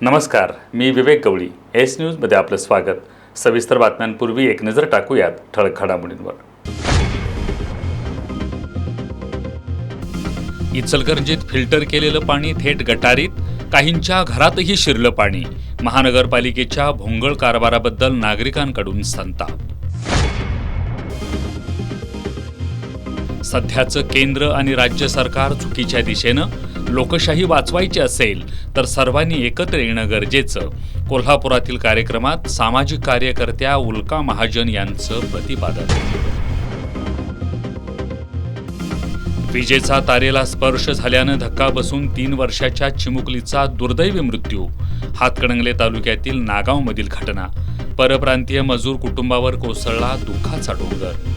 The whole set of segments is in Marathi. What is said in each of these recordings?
नमस्कार, मी विवेक गवळी. एस न्यूजमध्ये आपलं स्वागत. सविस्तर बातम्यांपूर्वी एक नजर टाकूयात ठळक घडामोडींवर. इचलकरंजीत फिल्टर केलेलं पाणी थेट गटारीत, काहींच्या घरातही शिरलं पाणी. महानगरपालिकेच्या भोंगळ कारभाराबद्दल नागरिकांकडून संताप. सध्याचं केंद्र आणि राज्य सरकार चुकीच्या दिशेनं. लोकशाही वाचवायची असेल तर सर्वांनी एकत्र येणं गरजेचं. कोल्हापुरातील कार्यक्रमात सामाजिक कार्यकर्त्या उल्का महाजन यांचं प्रतिपादन. विजेचा तारेला स्पर्श झाल्यानं धक्का बसून 3 वर्षाच्या चिमुकलीचा दुर्दैवी मृत्यू. हातकणंगले तालुक्यातील नागावमधील घटना. परप्रांतीय मजूर कुटुंबावर कोसळला दुःखाचा डोंगर.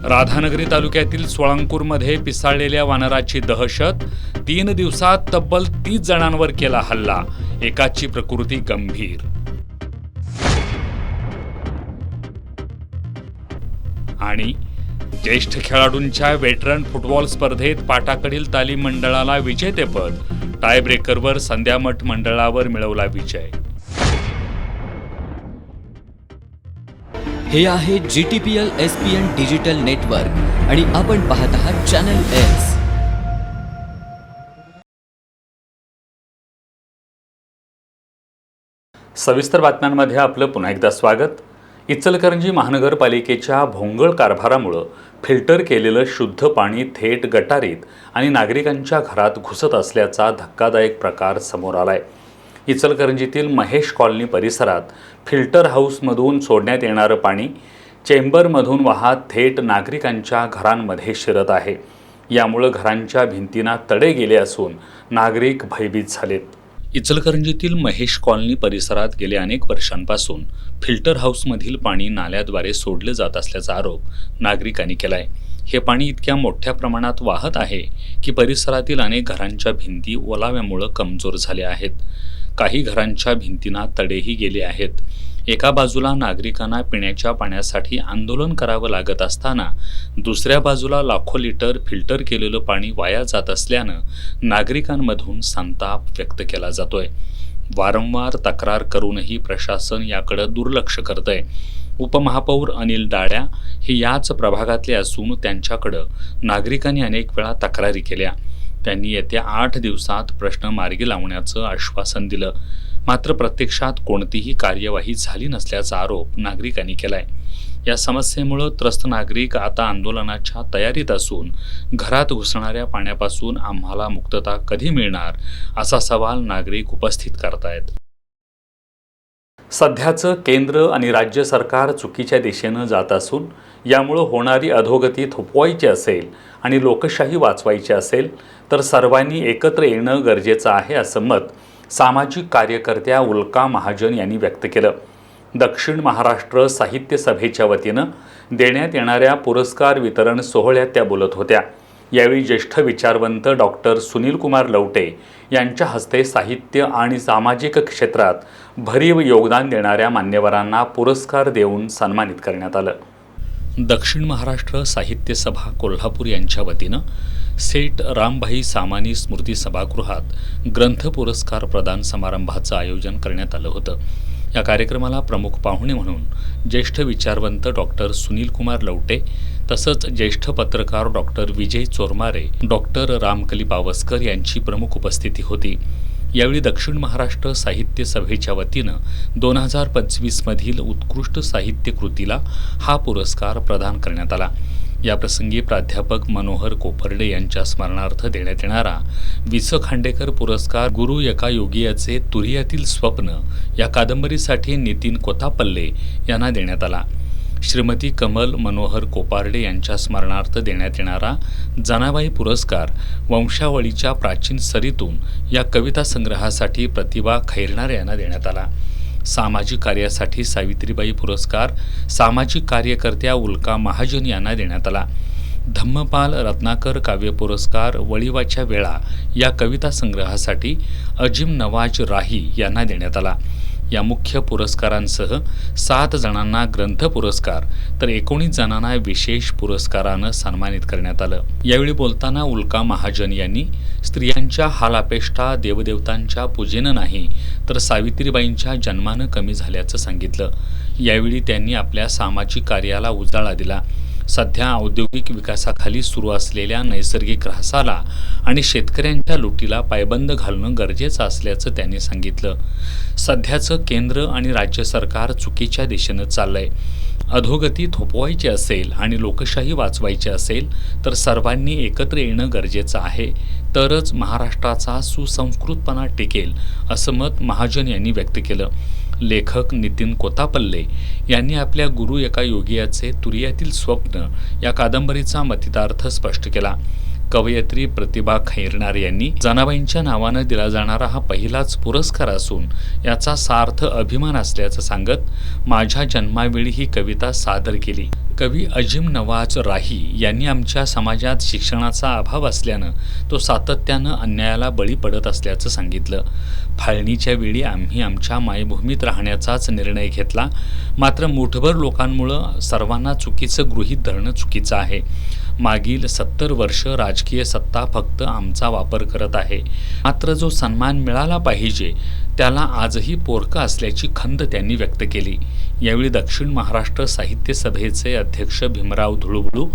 राधानगरी तालुक्यातील सोळांकूरमध्ये पिसाळलेल्या वानराची दहशत. 3 दिवसात तब्बल 30 जणांवर केला हल्ला. एकाची प्रकृती गंभीर. आणि ज्येष्ठ खेळाडूंच्या वेटरन फुटबॉल स्पर्धेत पाटाकडील तालीम मंडळाला विजेतेपद. टायब्रेकरवर संध्यामठ मंडळावर मिळवला विजय. हे आहे GTPL SPN डिजिटल नेटवर्क आणि आपण पाहत आहात चॅनल एस. सविस्तर बातम्यांमध्ये आपलं पुन्हा एकदा स्वागत. इचलकरंजी महानगरपालिकेच्या भोंगळ कारभारामुळं फिल्टर केलेलं शुद्ध पाणी थेट गटारीत आणि नागरिकांच्या घरात घुसत असल्याचा धक्कादायक प्रकार समोर आलाय. इचलकरंजीतील महेश कॉलनी परिसरात फिल्टर हाऊसमधून सोडण्यात येणारं पाणी चेंबरमधून वाहत थेट नागरिकांच्या घरांमध्ये शिरत आहे. यामुळे घरांच्या भिंतींना तडे गेले असून नागरिक भयभीत झालेत. इचलकरंजीतील महेश कॉलनी परिसरात गेल्या अनेक वर्षांपासून फिल्टर हाऊसमधील पाणी नाल्याद्वारे सोडले जात असल्याचा आरोप नागरिकांनी केलाय. हे पाणी इतक्या मोठ्या प्रमाणात वाहत आहे की परिसरातील अनेक घरांच्या भिंती ओलाव्यामुळे कमजोर झाल्या आहेत. काही घरांच्या भिंतींना तडेही गेले आहेत. एका बाजूला नागरिकांना पिण्याच्या पाण्यासाठी आंदोलन करावं लागत असताना दुसऱ्या बाजूला लाखो लिटर फिल्टर केलेलं पाणी वाया जात असल्यानं नागरिकांमधून संताप व्यक्त केला जातोय. वारंवार तक्रार करूनही प्रशासन याकडे दुर्लक्ष करतंय. उपमहापौर अनिल डाळ्या हे याच प्रभागातले असून त्यांच्याकडं नागरिकांनी अनेक वेळा तक्रारी केल्या. त्यांनी येत्या 8 दिवसात प्रश्न मार्गी लावण्याचं आश्वासन दिलं. मात्र प्रत्यक्षात कोणतीही कार्यवाही झाली नसल्याचा आरोप नागरिकांनी केलाय. या समस्येमुळे त्रस्त नागरिक आता आंदोलनाच्या तयारीत असून घरात घुसणाऱ्या पाण्यापासून आम्हाला मुक्तता कधी मिळणार असा सवाल नागरिक उपस्थित करतायत. सध्याचं केंद्र आणि राज्य सरकार चुकीच्या दिशेनं जात असून यामुळे होणारी अधोगती थोपवायची असेल आणि लोकशाही वाचवायची असेल तर सर्वांनी एकत्र येणं गरजेचं आहे असं मत सामाजिक कार्यकर्त्या उल्का महाजन यांनी व्यक्त केलं. दक्षिण महाराष्ट्र साहित्य सभेच्या वतीनं देण्यात येणाऱ्या पुरस्कार वितरण सोहळ्यात त्या बोलत होत्या. यावेळी ज्येष्ठ विचारवंत डॉक्टर सुनील कुमार लवटे यांच्या हस्ते साहित्य आणि सामाजिक क्षेत्रात भरीव योगदान देणाऱ्या मान्यवरांना पुरस्कार देऊन सन्मानित करण्यात आलं. दक्षिण महाराष्ट्र साहित्य सभा कोल्हापूर यांच्या वतीनं सेठ रामभाई सामानी स्मृती सभागृहात ग्रंथ पुरस्कार प्रदान समारंभाचं आयोजन करण्यात आलं होतं. या कार्यक्रमाला प्रमुख पाहुणे म्हणून ज्येष्ठ विचारवंत डॉक्टर सुनील कुमार लवटे तसंच ज्येष्ठ पत्रकार डॉक्टर विजय चोरमारे, डॉक्टर रामकली पावसकर यांची प्रमुख उपस्थिती होती. यावेळी दक्षिण महाराष्ट्र साहित्य सभेच्या वतीनं 2025 मधील उत्कृष्ट साहित्य कृतीला हा पुरस्कार प्रदान करण्यात आला. याप्रसंगी प्राध्यापक मनोहर कोपर्डे यांच्या स्मरणार्थ देण्यात येणारा वि. स. खांडेकर पुरस्कार गुरु एका योगियाचे तुरियातील स्वप्न या कादंबरीसाठी नितीन कोतापल्ले यांना देण्यात आला. श्रीमती कमल मनोहर कोपार्डे यांच्या स्मरणार्थ देण्यात येणारा जनाबाई पुरस्कार वंशावळीच्या प्राचीन सरीतून या कविता संग्रहासाठी प्रतिभा खैरनारे यांना देण्यात आला. सामाजिक कार्यासाठी सावित्रीबाई पुरस्कार सामाजिक कार्यकर्त्या उल्का महाजन यांना देण्यात आला. धम्मपाल रत्नाकर काव्य पुरस्कार वळीवाच्या वेळा या कविता संग्रहासाठी अजिम नवाज राही यांना देण्यात आला. या मुख्य पुरस्कारांसह 7 जणांना ग्रंथ पुरस्कार तर 19 जणांना विशेष पुरस्कारानं सन्मानित करण्यात आलं। यावेळी बोलताना उल्का महाजन यांनी स्त्रियांच्या हालापेष्टा देवदेवतांच्या पूजेनं नाही तर सावित्रीबाईंच्या जन्मानं कमी झाल्याचं सांगितलं। यावेळी त्यांनी आपल्या सामाजिक कार्याला उजाळा दिला। सध्या औद्योगिक विकासाखाली सुरू असलेल्या नैसर्गिक ऱ्हासाला आणि शेतकऱ्यांच्या लुटीला पायबंद घालणं गरजेचं असल्याचं त्यांनी सांगितलं। सध्याचं केंद्र आणि राज्य सरकार चुकीच्या दिशेनं चाललंय। अधोगती थोपवायची असेल आणि लोकशाही वाचवायची असेल तर सर्वांनी एकत्र येणं गरजेचं आहे, तरच महाराष्ट्राचा सुसंस्कृतपणा टिकेल, असं मत महाजन यांनी व्यक्त केलं। लेखक नितीन कोतापल्ले यांनी आपल्या गुरु एका योगियाचे तुरियातील स्वप्न या कादंबरीचा मतितार्थ स्पष्ट केला। कवयित्री प्रतिभा खैरनार यांनी जनाबाईंच्या नावानं दिला जाणारा हा पहिलाच पुरस्कार असून याचा सार्थ अभिमान असल्याचं सांगत माझ्या जन्मावेळी ही कविता सादर केली। कवी अजिम नवाज राही यांनी आमच्या समाजात शिक्षणाचा अभाव असल्यानं तो सातत्यानं अन्यायाला बळी पडत असल्याचं सांगितलं। फाळणीच्या वेळी आम्ही आमच्या मायभूमीत राहण्याचाच निर्णय घेतला, मात्र मुठभर लोकांमुळं सर्वांना चुकीचं गृहीत धरणं चुकीचं आहे। मागील 70 वर्ष राजकीय सत्ता फक्त आमचा वापर करत आहे, मात्र जो सन्मान मिळाला पाहिजे त्याला आजही पोरकं असल्याची खंत त्यांनी व्यक्त केली। यावेळी दक्षिण महाराष्ट्र साहित्य सभेचे अध्यक्ष भीमराव धुळुबुळू,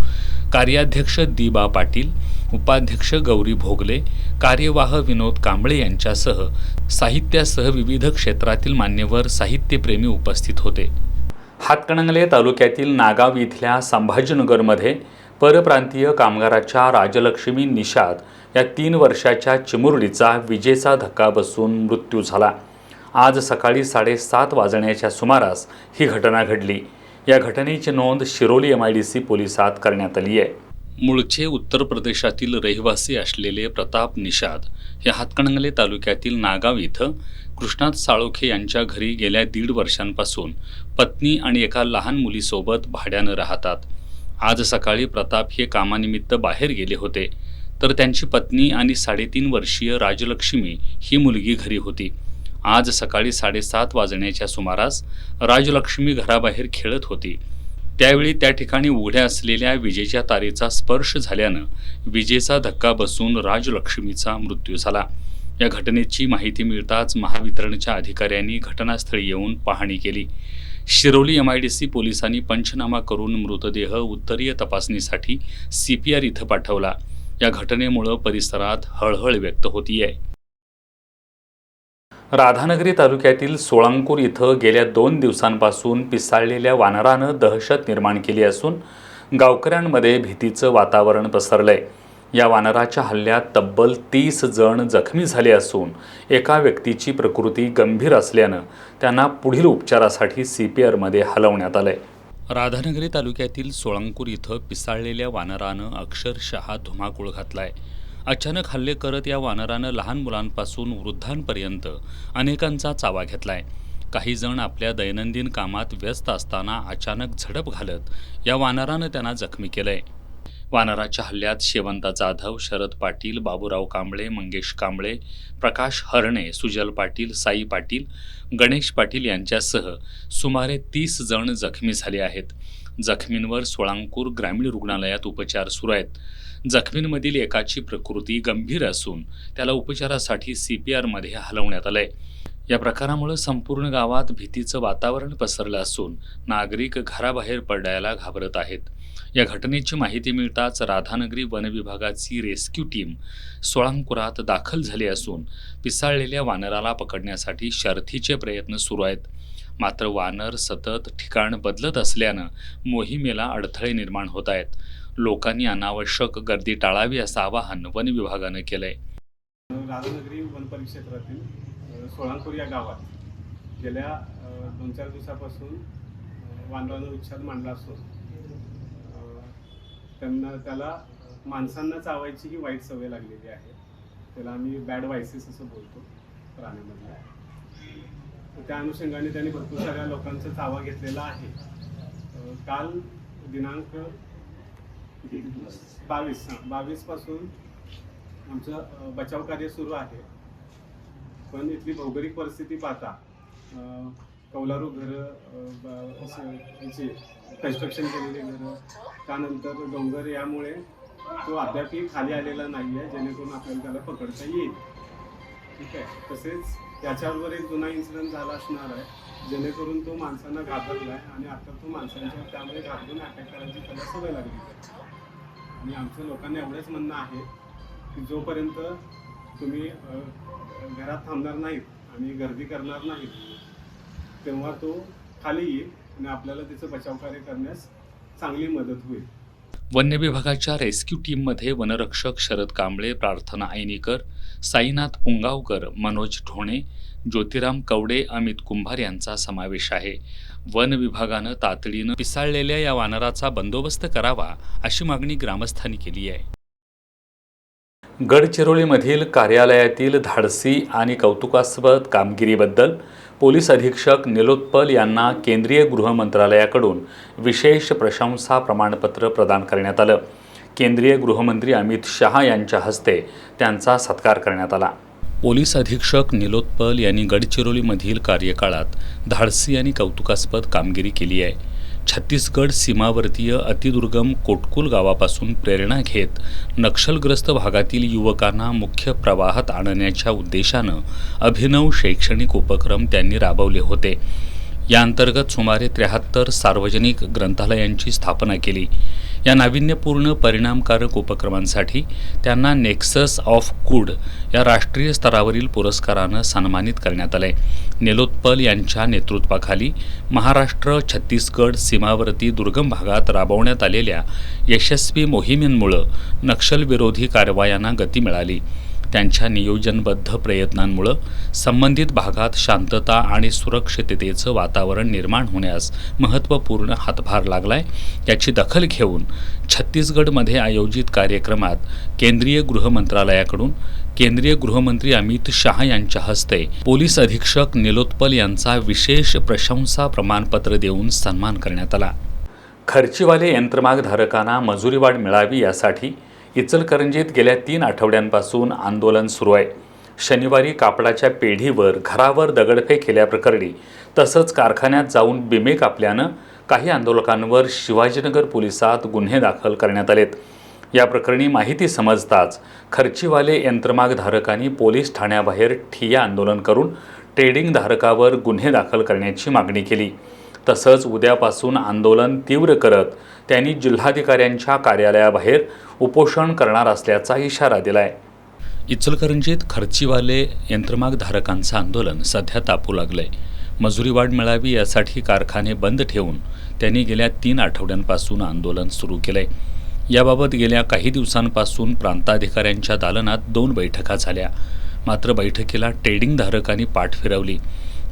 कार्याध्यक्ष दिबा पाटील, उपाध्यक्ष गौरी भोगले, कार्यवाह विनोद कांबळे यांच्यासह साहित्यासह विविध क्षेत्रातील मान्यवर साहित्यप्रेमी उपस्थित होते। हातकणंगले तालुक्यातील नागाव इथल्या संभाजीनगरमध्ये परप्रांतीय कामगाराच्या राजलक्ष्मी निषाद या 3 वर्षाच्या चिमुरडीचा विजेचा धक्का बसून मृत्यू झाला। आज सकाळी 7:30 वाजण्याच्या सुमारास ही घटना घडली। या घटनेची नोंद शिरोली MIDC पोलिसात करण्यात आली आहे। मूळचे उत्तर प्रदेशातील रहिवासी असलेले प्रताप निषाद हे हातकणंगले तालुक्यातील नागाव इथं कृष्णात साळोखे यांच्या घरी गेल्या 1.5 वर्षांपासून पत्नी आणि एका लहान मुलीसोबत भाड्यानं राहतात। आज सकाळी प्रताप हे कामानिमित्त बाहेर गेले होते, तर त्यांची पत्नी आणि 3.5 वर्षीय राजलक्ष्मी ही मुलगी घरी होती। आज सकाळी 7:30 वाजण्याच्या सुमारास राजलक्ष्मी घराबाहेर खेळत होती। त्यावेळी त्या ठिकाणी उघड्या असलेल्या विजेच्या तारेचा स्पर्श झाल्यानं विजेचा धक्का बसून राजलक्ष्मीचा मृत्यू झाला। या घटनेची माहिती मिळताच महावितरणच्या अधिकाऱ्यांनी घटनास्थळी येऊन पाहणी केली। शिरोली MIDC पोलिसांनी पंचनामा करून मृतदेह उत्तरीय तपासणीसाठी CPR इथं पाठवला। या घटनेमुळे परिसरात हळहळ व्यक्त होतीये। राधानगरी तालुक्यातील सोळांपूर इथं गेल्या 2 दिवसांपासून पिसाळलेल्या वानरानं दहशत निर्माण केली असून गावकऱ्यांमध्ये भीतीचं वातावरण पसरलंय। या वानराच्या हल्ल्यात तब्बल 30 जण जखमी झाले असून एका व्यक्तीची प्रकृती गंभीर असल्यानं त्यांना पुढील उपचारासाठी CPRमध्ये हलवण्यात आलंय। राधानगरी तालुक्यातील सोळांपूर इथं पिसाळलेल्या वानरानं अक्षरशः धुमाकूळ घातलाय। अचानक हल्ले करत या वानरानं लहान मुलांपासून वृद्धांपर्यंत अनेकांचा चावा घेतलाय। काही जण आपल्या दैनंदिन कामात व्यस्त असताना अचानक झडप घालत या वानरानं त्यांना जखमी केलंय। वानराच्या हल्ल्यात शेवंता जाधव, शरद पाटील, बाबूराव कांबळे, मंगेश कांबळे, प्रकाश हरणे, सुजल पाटील, साई पाटील, गणेश पाटील यांच्यासह सुमारे 30 जण जखमी झाले आहेत। जखमींवर सोळांपूर ग्रामीण रुग्णालयात उपचार सुरू आहेत। जखमींमधील एकाची प्रकृती गंभीर असून त्याला उपचारासाठी CPRमध्ये हलवण्यात आलंय। या प्रकारामुळे संपूर्ण गावात भीतीचं वातावरण पसरलं असून नागरिक घराबाहेर पडायला घाबरत आहेत। या घटनेची माहिती मिळताच राधानगरी वन विभागाची रेस्क्यू टीम सोळांपुरात दाखल झाली असून पिसाळलेल्या वानराला पकडण्यासाठी शर्थीचे प्रयत्न सुरू आहेत। मात्र वानर सतत ठिकाण बदलत असल्यानं मोहिमेला अडथळे निर्माण होत आहेत। लोकांनी अनावश्यक गर्दी टाळावी असं आवाहन वन विभागानं केलंय। राधानगरी वन परिक्षेत्रातील सोळांपूर या गावात गेल्या 2-4 दिवसापासून वानरानं उच्छाद मांडला असून त्याला माणसांना चावायची ही वाईट सवय लागलेली आहे। त्याला आम्ही बॅड व्हायसेस असं बोलतो प्राण्यामधला। त्या अनुषंगाने त्यांनी भरपूर साऱ्या लोकांचा चावा घेतलेला आहे। काल दिनांक 22 पासून आमचं बचाव कार्य सुरू आहे, पण इथली भौगोलिक परिस्थिती पाहता कौलारू घरं, याचे कन्स्ट्रक्शन केलेले घरं, त्यानंतर डोंगर, यामुळे तो अद्यापही खाली आलेला नाही आहे, जेणेकरून आपल्याला त्याला पकडता येईल. ठीक आहे. तसेच याच्यावर एक जुना इन्सिडेंट झाला असणार आहे, जेणेकरून तो माणसांना घाबरला आहे आणि आता तो माणसांच्या त्यामुळे घाबरून अटॅक करायची त्याला सवय लागली आहे. आणि आमच्या लोकांना एवढंच म्हणणं आहे की जोपर्यंत तुम्ही घरात थांबणार नाहीत आणि गर्दी करणार नाहीत तेव्हा तो खाली येईल आणि आपल्याला त्याचं बचावकार्य करण्यास चांगली मदत होईल. वन्य विभागाच्या रेस्क्यू टीममध्ये वनरक्षक शरद कांबळे, प्रार्थना ऐनीकर, साईनाथ पुंगावकर, मनोज ढोणे, ज्योतिराम कवडे, अमित कुंभार यांचा समावेश आहे. वन विभागानं तातडीनं पिसाळलेल्या या वानराचा बंदोबस्त करावा अशी मागणी ग्रामस्थांनी केली आहे. गडचिरोलीमधील कार्यालयातील धाडसी आणि कौतुकास्पद कामगिरीबद्दल पोलीस अधीक्षक निलोत्पल यांना केंद्रीय गृह मंत्रालयाकडून विशेष प्रशंसा प्रमाणपत्र प्रदान करण्यात आलं. केंद्रीय गृहमंत्री अमित शहा यांच्या हस्ते त्यांचा सत्कार करण्यात आला. पोलीस अधीक्षक निलोत्पल यांनी गडचिरोलीमधील कार्यकाळात धाडसी आणि कौतुकास्पद कामगिरी केली आहे. छत्तीसगड सीमावर्तीय अतिदुर्गम कोटकुल गावापासून प्रेरणा घेत नक्षलग्रस्त भागातील युवकांना मुख्य प्रवाहात आणण्याच्या उद्देशानं अभिनव शैक्षणिक उपक्रम त्यांनी राबवले होते. या अंतर्गत सुमारे 73 सार्वजनिक ग्रंथालयांची स्थापना केली. या नाविन्यपूर्ण परिणामकारक उपक्रमांसाठी त्यांना नेक्सस ऑफ गुड या राष्ट्रीय स्तरावरील पुरस्कारानं सन्मानित करण्यात आले. निलोत्पल यांच्या नेतृत्वाखाली महाराष्ट्र छत्तीसगड सीमावर्ती दुर्गम भागात राबवण्यात आलेल्या यशस्वी मोहिमेंमुळे नक्षलविरोधी कारवायांना गती मिळाली. त्यांच्या नियोजनबद्ध प्रयत्नांमुळे संबंधित भागात शांतता आणि सुरक्षिततेचं वातावरण निर्माण होण्यास महत्त्वपूर्ण हातभार लागलाय. याची दखल घेऊन छत्तीसगडमध्ये आयोजित कार्यक्रमात केंद्रीय गृह मंत्रालयाकडून केंद्रीय गृहमंत्री अमित शहा यांच्या हस्ते पोलीस अधीक्षक निलोत्पल यांचा विशेष प्रशंसा प्रमाणपत्र देऊन सन्मान करण्यात आला. खर्चीवाले यंत्रमागधारकांना मजुरीवाढ मिळावी यासाठी इचलकरंजीत गेल्या 3 आठवड्यांपासून आंदोलन सुरू आहे. शनिवारी कापडाच्या पेढीवर घरावर दगडफेक केल्याप्रकरणी तसंच कारखान्यात जाऊन बिमे कापल्यानं काही आंदोलकांवर शिवाजीनगर पोलिसात गुन्हे दाखल करण्यात आलेत. या प्रकरणी माहिती समजताच खर्चीवाले यंत्रमागधारकांनी पोलीस ठाण्याबाहेर ठिय्या आंदोलन करून ट्रेडिंग धारकावर गुन्हे दाखल करण्याची मागणी केली. तसंच उद्यापासून आंदोलन तीव्र करत त्यांनी जिल्हाधिकाऱ्यांच्या कार्यालयाबाहेर उपोषण करणार असल्याचा इशारा दिलाय. इचलकरंजीत खर्चीवाले यंत्रमागधारकांचं आंदोलन सध्या तापू लागलंय. मजुरीवाढ मिळावी यासाठी कारखाने बंद ठेवून त्यांनी गेल्या 3 आठवड्यांपासून आंदोलन सुरू केलंय. याबाबत गेल्या काही दिवसांपासून प्रांताधिकाऱ्यांच्या दालनात 2 बैठका झाल्या. मात्र बैठकीला ट्रेडिंग धारकांनी पाठ फिरवली.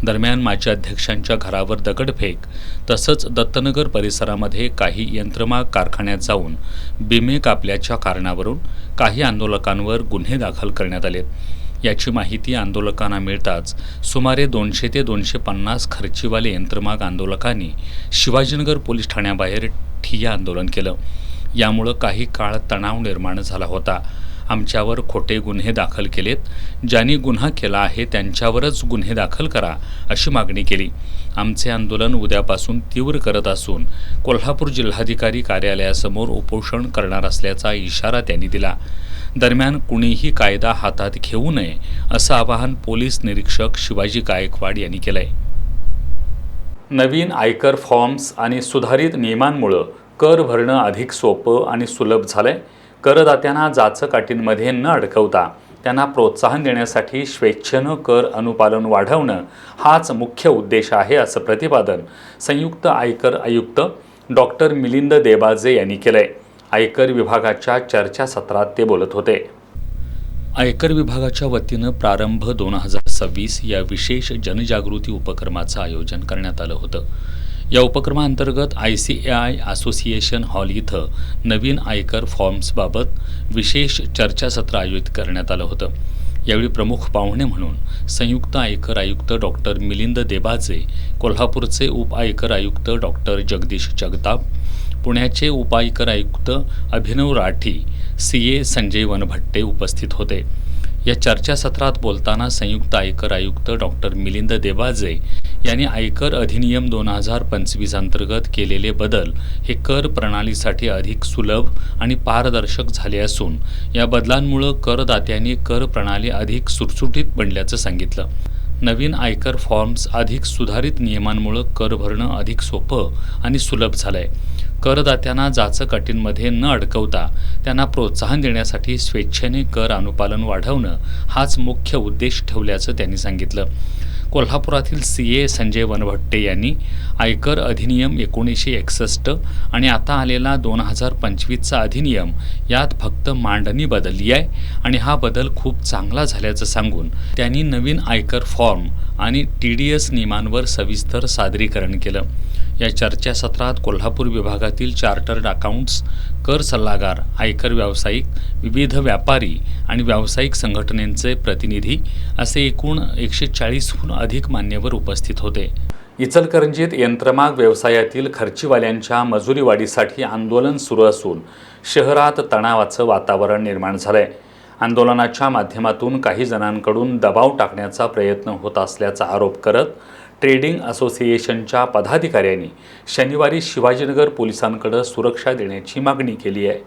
दरम्यान माजी अध्यक्षांच्या घरावर दगडफेक तसंच दत्तनगर परिसरामध्ये काही यंत्रमाग कारखान्यात जाऊन बिमे कापल्याच्या कारणावरून काही आंदोलकांवर गुन्हे दाखल करण्यात आलेत. याची माहिती आंदोलकांना मिळताच सुमारे 200 ते 250 खर्चीवाले यंत्रमाग आंदोलकांनी शिवाजीनगर पोलीस ठाण्याबाहेर ठिय्या आंदोलन केलं. यामुळं काही काळ तणाव निर्माण झाला होता. आमच्यावर खोटे गुन्हे दाखल केलेत, ज्यांनी गुन्हा केला आहे त्यांच्यावरच गुन्हे दाखल करा अशी मागणी केली. आमचे आंदोलन उद्यापासून तीव्र करत असून कोल्हापूर जिल्हाधिकारी कार्यालयासमोर उपोषण करणार असल्याचा इशारा त्यांनी दिला. दरम्यान कुणीही कायदा हातात घेऊ नये असं आवाहन पोलीस निरीक्षक शिवाजी गायकवाड यांनी केलंय. नवीन आयकर फॉर्म्स आणि सुधारित नियमांमुळे कर भरणं अधिक सोपं आणि सुलभ झालंय. करदात्यांना जाचकाटींमध्ये न अडकवता त्यांना प्रोत्साहन देण्यासाठी स्वेच्छेनं कर अनुपालन वाढवणं हाच मुख्य उद्देश आहे असं प्रतिपादन संयुक्त आयकर आयुक्त डॉक्टर मिलिंद देबाजे यांनी केलंय. आयकर विभागाच्या चर्चासत्रात ते बोलत होते. आयकर विभागाच्या वतीनं प्रारंभ 2026 या विशेष जनजागृती उपक्रमाचं आयोजन करण्यात आलं होतं. या उपक्रमाअंतर्गत ICAI असोसिएशन हॉल इथं नवीन आयकर फॉर्म्सबाबत विशेष चर्चासत्र आयोजित करण्यात आलं होतं. यावेळी प्रमुख पाहुणे म्हणून संयुक्त आयकर आयुक्त डॉक्टर मिलिंद देबाजे, कोल्हापूरचे उप आयकर आयुक्त डॉक्टर जगदीश जगताप, पुण्याचे उप आयकर आयुक्त अभिनव राठी, CA संजय वनभट्टे उपस्थित होते. या चर्चासत्रात बोलताना संयुक्त आयकर आयुक्त डॉक्टर मिलिंद देबाजे यांनी आयकर अधिनियम 2025 अंतर्गत केलेले बदल हे कर प्रणालीसाठी अधिक सुलभ आणि पारदर्शक झाले असून या बदलांमुळे करदात्यांनी कर प्रणाली अधिक सुटसुटीत बनल्याचं सांगितलं. नवीन आयकर फॉर्म्स अधिक सुधारित नियमांमुळे कर भरणं अधिक सोपं आणि सुलभ झालंय. करदात्यांना जाचक अटींमध्ये न अडकवता त्यांना प्रोत्साहन देण्यासाठी स्वेच्छेने कर अनुपालन वाढवणं हाच मुख्य उद्देश ठेवल्याचं त्यांनी सांगितलं. कोल्हापुरातील CA संजय वनभट्टे यांनी आयकर अधिनियम 1961 आणि आता आलेला 2025चा अधिनियम यात फक्त मांडणी बदलली आहे आणि हा बदल खूप चांगला झाल्याचं सांगून त्यांनी नवीन आयकर फॉर्म आणि TDS नियमांवर सविस्तर सादरीकरण केलं. या चर्चासत्रात कोल्हापूर विभागातील चार्टर्ड अकाउंट्स, कर सल्लागार, आयकर व्यावसायिक, विविध व्यापारी आणि व्यावसायिक संघटनेचे प्रतिनिधी असे एकूण 140हून अधिक मान्यवर उपस्थित होते. इचलकरंजीत यंत्रमाग व्यवसायातील खर्चीवाल्यांच्या मजुरीवाढीसाठी आंदोलन सुरू असून शहरात तणावाचं वातावरण निर्माण झालंय. आंदोलनाच्या माध्यमातून काही जणांकडून दबाव टाकण्याचा प्रयत्न होत असल्याचा आरोप करत ट्रेडिंग असोसिएशनच्या पदाधिकाऱ्यांनी शनिवारी शिवाजीनगर पोलिसांकडे सुरक्षा देण्याची मागणी केली आहे.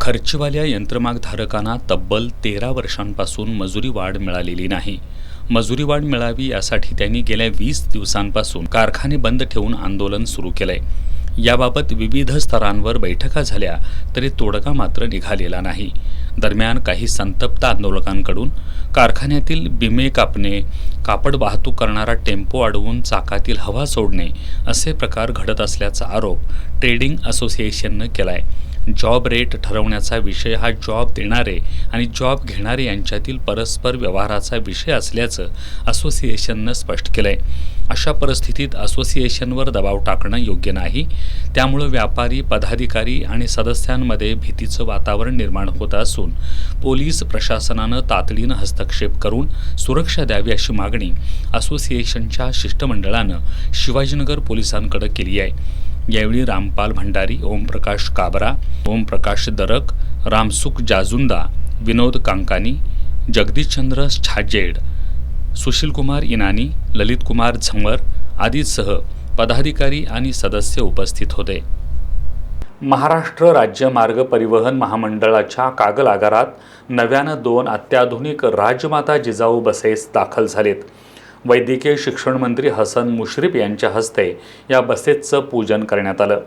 खर्चवाल्या यंत्रमागधारकांना तब्बल 13 वर्षांपासून मजुरी वाढ मिळालेली नाही. मजुरी वाढ मिळावी यासाठी त्यांनी गेल्या 20 दिवसांपासून कारखाने बंद ठेवून आंदोलन सुरू केलंय. याबाबत विविध स्तरांवर बैठका झाल्या तरी तोडगा मात्र निघालेला नाही. दरम्यान काही संतप्त आंदोलकांकडून कारखान्यातील बिमे कापणे, कापड वाहतूक करणारा टेम्पो अडवून चाकातील हवा सोडणे असे प्रकार घडत असल्याचा आरोप ट्रेडिंग असोसिएशननं केलाय. जॉब रेट ठरवण्याचा विषय हा जॉब देणारे आणि जॉब घेणारे यांच्यातील परस्पर व्यवहाराचा विषय असल्याचं असोसिएशननं स्पष्ट केलंय. अशा परिस्थितीत असोसिएशनवर दबाव टाकणं योग्य नाही. त्यामुळे व्यापारी, पदाधिकारी आणि सदस्यांमध्ये भीतीचं वातावरण निर्माण होत असून पोलीस प्रशासनानं तातडीनं हस्तक्षेप करून सुरक्षा द्यावी अशी मागणी असोसिएशनच्या शिष्टमंडळानं शिवाजीनगर पोलिसांकडे केली आहे. यावेळी रामपाल भंडारी, ओमप्रकाश काबरा, ओमप्रकाश दरक, रामसुख जाजुंदा, विनोद कांकानी, जगदीशचंद्र छाजेड, सुशीलकुमार इनानी, ललितकुमार झंवर आदीसह पदाधिकारी आणि सदस्य उपस्थित होते. महाराष्ट्र राज्य मार्ग परिवहन महामंडळाच्या कागल आगारात नव्यानं 2 अत्याधुनिक राजमाता जिजाऊ बसेस दाखल झालेत. वैद्यकीय शिक्षण मंत्री हसन मुश्रीफ यांच्या हस्ते या बसेसचं पूजन करण्यात आलं.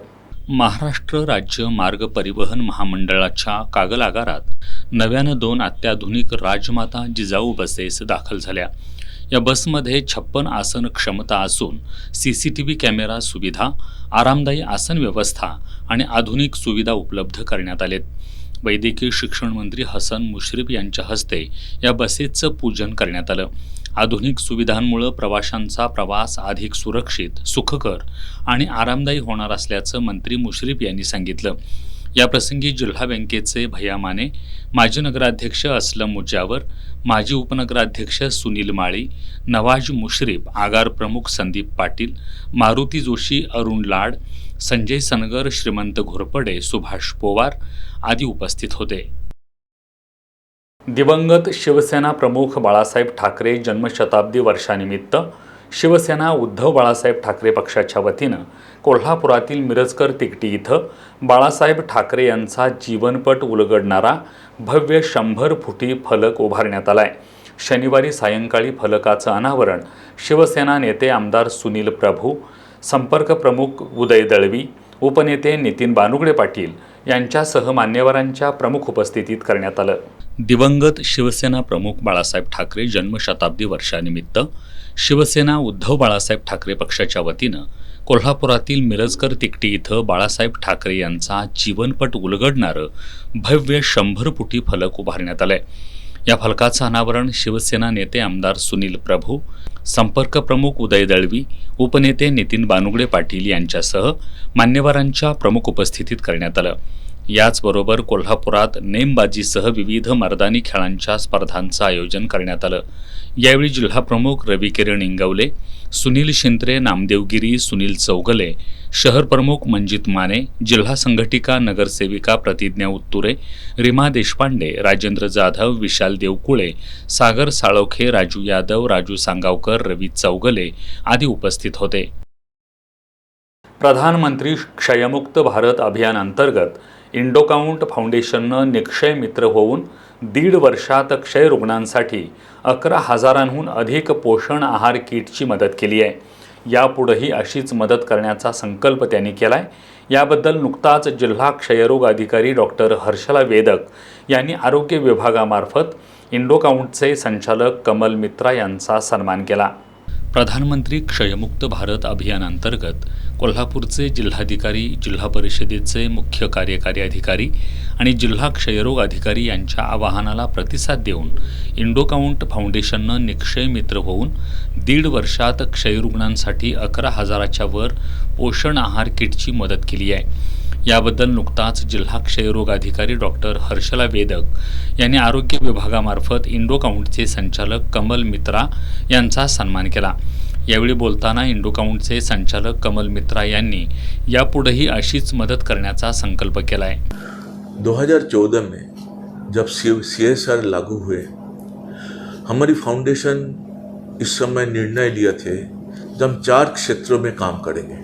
महाराष्ट्र राज्य मार्ग परिवहन महामंडळाच्या कागल आगारात नव्यानं 2 अत्याधुनिक राजमाता जिजाऊ बसेस दाखल झाल्या. या बसमध्ये 56 आसन क्षमता असून CCTV कॅमेरा सुविधा, आरामदायी आसन व्यवस्था आणि आधुनिक सुविधा उपलब्ध करण्यात आलेत. वैद्यकीय शिक्षण मंत्री हसन मुश्रीफ यांच्या हस्ते या बसेसचं पूजन करण्यात आलं. आधुनिक सुविधांमुळे प्रवाशांचा प्रवास अधिक सुरक्षित, सुखकर आणि आरामदायी होणार असल्याचं मंत्री मुश्रीफ यांनी सांगितलं. याप्रसंगी जिल्हा बँकेचे भैया माने, माजी नगराध्यक्ष असलम मुजावर, माजी उपनगराध्यक्ष सुनील माळी, नवाज मुश्रीफ, आगार प्रमुख संदीप पाटील, मारुती जोशी, अरुण लाड, संजय सनगर, श्रीमंत घोरपडे, सुभाष पोवार आदी उपस्थित होते. दिवंगत शिवसेना प्रमुख बाळासाहेब ठाकरे जन्मशताब्दी वर्षानिमित्त शिवसेना उद्धव बाळासाहेब ठाकरे पक्षाच्या वतीनं कोल्हापुरातील मिरजकर तिकटी इथं बाळासाहेब ठाकरे यांचा जीवनपट उलगडणारा भव्य 100 फुटी फलक उभारण्यात आलाय. शनिवारी सायंकाळी फलकाचं अनावरण शिवसेना नेते आमदार सुनील प्रभू, संपर्क प्रमुख उदय दळवी, उपनेते नितीन बानुगडे पाटील यांच्यासह मान्यवरांच्या प्रमुख उपस्थितीत करण्यात आलं. दिवंगत शिवसेना प्रमुख बाळासाहेब ठाकरे जन्मशताब्दी वर्षानिमित्त शिवसेना उद्धव बाळासाहेब ठाकरे पक्षाच्या वतीनं कोल्हापुरातील मिरजकर तिकटी इथं बाळासाहेब ठाकरे यांचा जीवनपट उलगडणारं भव्य 100 फुटी फलक उभारण्यात आलंय. या फलकाचं अनावरण शिवसेना नेते आमदार सुनील प्रभू, संपर्क प्रमुख उदय दळवी, उपनेते नितीन बानुगडे पाटील यांच्यासह मान्यवरांच्या प्रमुख उपस्थितीत करण्यात आलं. याचबरोबर कोल्हापुरात नेमबाजीसह विविध मर्दानी खेळांच्या स्पर्धांचं आयोजन करण्यात आलं. यावेळी जिल्हाप्रमुख रविकिरण इंगवले, सुनील शिंत्रे, नामदेवगिरी, सुनील चौगले, शहर प्रमुख मंजित माने, जिल्हा संघटिका नगरसेविका प्रतिज्ञा उत्तुरे, रीमा देशपांडे, राजेंद्र जाधव, विशाल देवकुळे, सागर साळोखे, राजू यादव, राजू सांगावकर, रवी चौगले आदी उपस्थित होते. प्रधानमंत्री क्षयमुक्त भारत अभियान अंतर्गत इंडोकाउंट फाउंडेशननं निक्षय मित्र होऊन 1.5 वर्षात क्षय रुग्णांसाठी 11,000हून अधिक पोषण आहार किटची मदत केली आहे. यापुढेही अशीच मदत करण्याचा संकल्प त्यांनी केला आहे. याबद्दल नुकताच जिल्हा क्षयरोग अधिकारी डॉक्टर हर्षला वेदक यांनी आरोग्य विभागामार्फत इंडोकाउंटचे संचालक कमल मित्रा यांचा सन्मान केला. प्रधानमंत्री क्षयमुक्त भारत अभियानांतर्गत कोल्हापूरचे जिल्हाधिकारी, जिल्हा परिषदेचे मुख्य कार्यकारी अधिकारी आणि जिल्हा क्षयरोग अधिकारी यांच्या आवाहनाला प्रतिसाद देऊन इंडोकाउंट फाउंडेशननं निक्षय मित्र होऊन 1.5 वर्षात क्षयरुग्णांसाठी 11,000च्या वर पोषण आहार किटची मदत केली आहे. याबद्दल नुकताच जिल्हा क्षयरोग अधिकारी डॉक्टर हर्षला वेदक यांनी आरोग्य विभागामार्फत इंडोकाउंटचे संचालक कमल मित्रा यांचा सन्मान केला. यावेळी बोलताना इंडोकाउंटचे संचालक कमल मित्रा यांनी यापुढेही अशीच मदत करण्याचा संकल्प केला आहे. 2014 में जब CSR लागू हुए, हमारी फाउंडेशन इस समय निर्णय लिए थे जब हम 4 क्षेत्रों में काम करेंगे: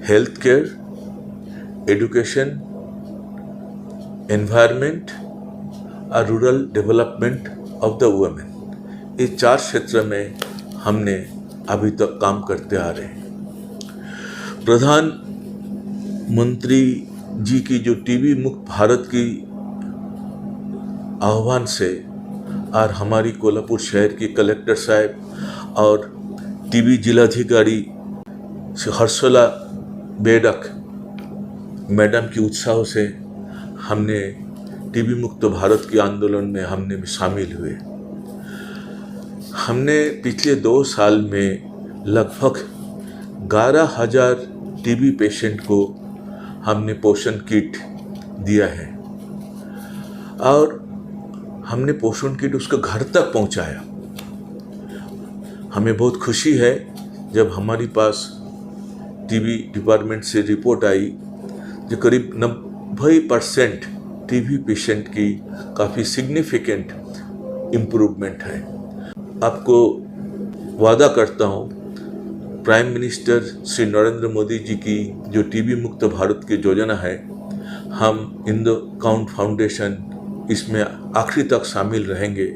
हेल्थ केयर, एजुकेशन, एनवायरनमेंट और rural development of the women. ये 4 क्षेत्र में हमने अभी तक काम करते आ रहे हैं. प्रधानमंत्री जी की जो टीबी मुक्त भारत की आह्वान से और हमारी कोल्हापुर शहर की कलेक्टर साहब और टीबी जिलाधिकारी हर्षला वेदक मैडम की उत्साह से हमने टीबी मुक्त भारत के आंदोलन में हमने भी शामिल हुए. हमने पिछले 2 साल में लगभग 11,000 टीबी पेशेंट को हमने पोषण किट दिया है और हमने पोषण किट उसको घर तक पहुंचाया. हमें बहुत खुशी है जब हमारी पास टीबी डिपार्टमेंट से रिपोर्ट आई जो करीब 90% टीबी पेशेंट की काफ़ी सिग्निफिकेंट इम्प्रूवमेंट है. आपको वादा करता हूँ, प्राइम मिनिस्टर श्री नरेंद्र मोदी जी की जो टीबी मुक्त भारत की योजना है, हम इंडोकाउंट फाउंडेशन इसमें आखिरी तक शामिल रहेंगे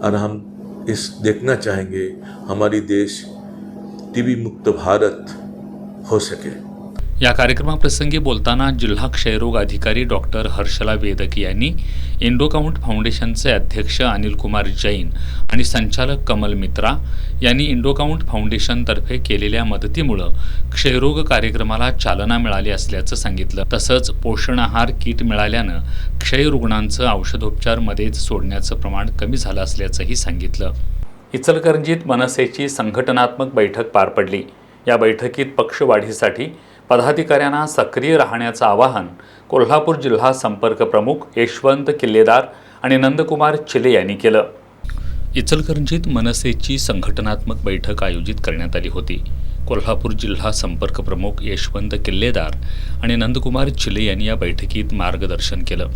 और हम इस देखना चाहेंगे हमारी देश टीबी मुक्त भारत हो सके. या कार्यक्रमाप्रसंगी बोलताना जिल्हा क्षयरोग अधिकारी डॉक्टर हर्षला वेदक यांनी इंडोकाउंट फाउंडेशनचे अध्यक्ष अनिल कुमार जैन आणि संचालक कमल मित्रा यांनी इंडोकाउंट फाउंडेशनतर्फे केलेल्या मदतीमुळे क्षयरोग कार्यक्रमाला चालना मिळाली असल्याचं सांगितलं. तसंच पोषण आहार किट मिळाल्यानं क्षयरुग्णांचं औषधोपचारमध्येच सोडण्याचं प्रमाण कमी झालं असल्याचंही सांगितलं. इचलकरंजीत मनसेची संघटनात्मक बैठक पार पडली. या बैठकीत पक्षवाढीसाठी पदाधिकाऱ्यांना सक्रिय राहण्याचं आवाहन कोल्हापूर जिल्हा संपर्क प्रमुख यशवंत किल्लेदार आणि नंदकुमार चिले यांनी केलं. इचलकरंजीत मनसेची संघटनात्मक बैठक आयोजित करण्यात आली होती. कोल्हापूर जिल्हा संपर्क प्रमुख यशवंत किल्लेदार आणि नंदकुमार चिले यांनी या बैठकीत मार्गदर्शन केलं.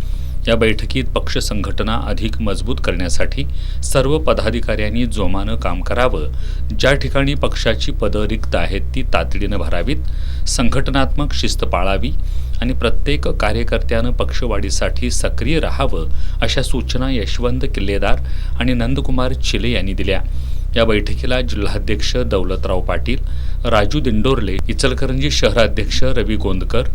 या बैठकीत पक्ष संघटना अधिक मजबूत करण्यासाठी सर्व पदाधिकाऱ्यांनी जोमानं काम करावं, ज्या ठिकाणी पक्षाची पदं रिक्त आहेत ती तातडीनं भरावीत, संघटनात्मक शिस्त पाळावी आणि प्रत्येक कार्यकर्त्यानं पक्षवाढीसाठी सक्रिय राहावं अशा सूचना यशवंत किल्लेदार आणि नंदकुमार चिले यांनी दिल्या. या बैठकीला जिल्हाध्यक्ष दौलतराव पाटील, राजू दिंडोरले, इचलकरंजी शहराध्यक्ष रवी गोंदकर,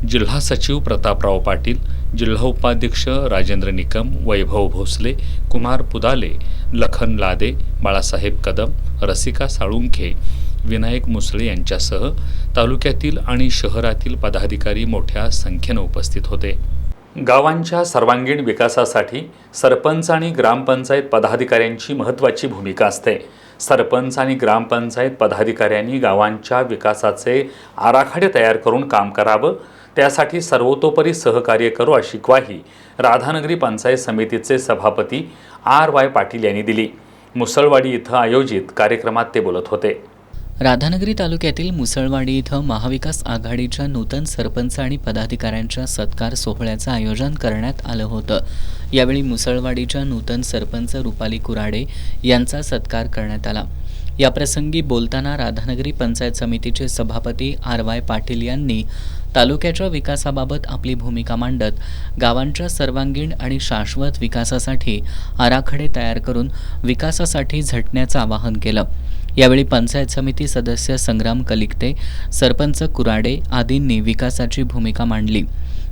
जिल्हा सचिव प्रतापराव पाटील, जिल्हा उपाध्यक्ष राजेंद्र निकम, वैभव भोसले, कुमार पुदाले, लखन लादे, बाळासाहेब कदम, रसिका साळुंखे, विनायक मुसळे यांच्यासह तालुक्यातील आणि शहरातील पदाधिकारी मोठ्या संख्येनं उपस्थित होते. गावांच्या सर्वांगीण विकासासाठी सरपंच आणि ग्रामपंचायत पदाधिकाऱ्यांची महत्त्वाची भूमिका असते. सरपंच आणि ग्रामपंचायत पदाधिकाऱ्यांनी गावांच्या विकासाचे आराखडे तयार करून काम करावं, त्यासाठी सर्वतोपरी सहकार्य करू अशी ग्वाही राधानगरी पंचायत समितीचे सभापती RY पाटील यांनी दिली. मुसळवाडी इथं आयोजित कार्यक्रमात ते बोलत होते. राधानगरी तालुक्यातील मुसळवाडी इथं महाविकास आघाडीच्या नूतन सरपंच आणि पदाधिकाऱ्यांच्या सत्कार सोहळ्याचं आयोजन करण्यात आलं होतं. यावेळी मुसळवाडीच्या नूतन सरपंच रुपाली कुराडे यांचा सत्कार करण्यात आला. याप्रसंगी बोलताना राधानगरी पंचायत समितीचे सभापती RY पाटील यांनी तालुक्याच्या विकासाबाबत आपली भूमिका मांडत गावांच्या सर्वांगीण आणि शाश्वत विकासासाठी आराखडे तयार करून विकासासाठी झटण्याचं आवाहन केलं. यावेळी पंचायत समिती सदस्य संग्राम कलिकते, सरपंच कुराडे आदींनी विकासाची भूमिका मांडली.